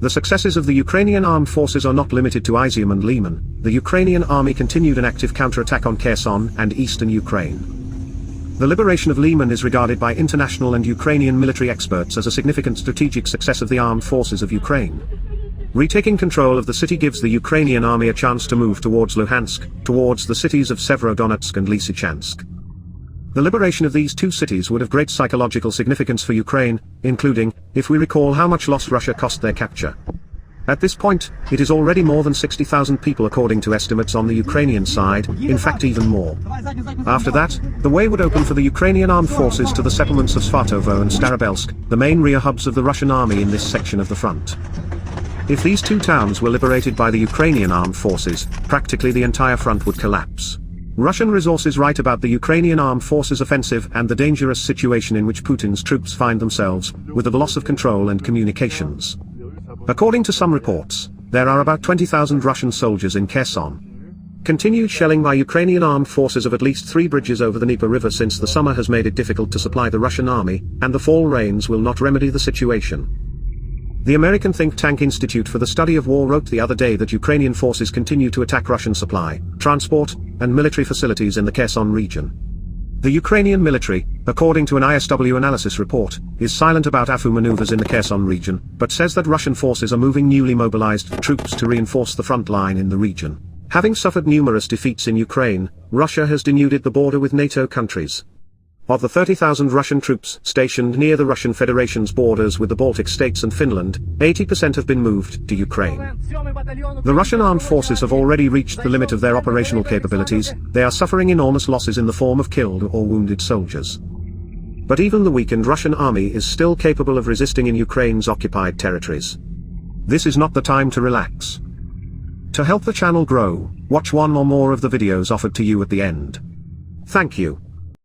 The successes of the Ukrainian armed forces are not limited to Izium and Liman. The Ukrainian army continued an active counterattack on Kherson and eastern Ukraine. The liberation of Liman is regarded by international and Ukrainian military experts as a significant strategic success of the armed forces of Ukraine. Retaking control of the city gives the Ukrainian army a chance to move towards Luhansk, towards the cities of Severodonetsk and Lysychansk. The liberation of these two cities would have great psychological significance for Ukraine, including, if we recall how much loss Russia cost their capture. At this point, it is already more than 60,000 people according to estimates on the Ukrainian side, in fact even more. After that, the way would open for the Ukrainian armed forces to the settlements of Svartovo and Starobelsk, the main rear hubs of the Russian army in this section of the front. If these two towns were liberated by the Ukrainian armed forces, practically the entire front would collapse. Russian resources write about the Ukrainian armed forces offensive and the dangerous situation in which Putin's troops find themselves, with the loss of control and communications. According to some reports, there are about 20,000 Russian soldiers in Kherson. Continued shelling by Ukrainian armed forces of at least 3 bridges over the Dnieper River since the summer has made it difficult to supply the Russian army, and the fall rains will not remedy the situation. The American think tank Institute for the Study of War wrote the other day that Ukrainian forces continue to attack Russian supply, transport, and military facilities in the Kherson region. The Ukrainian military, according to an ISW analysis report, is silent about AFU maneuvers in the Kherson region, but says that Russian forces are moving newly mobilized troops to reinforce the front line in the region. Having suffered numerous defeats in Ukraine, Russia has denuded the border with NATO countries. Of the 30,000 Russian troops stationed near the Russian Federation's borders with the Baltic states and Finland, 80% have been moved to Ukraine. The Russian armed forces have already reached the limit of their operational capabilities. They are suffering enormous losses in the form of killed or wounded soldiers. But even the weakened Russian army is still capable of resisting in Ukraine's occupied territories. This is not the time to relax. To help the channel grow, watch one or more of the videos offered to you at the end. Thank you.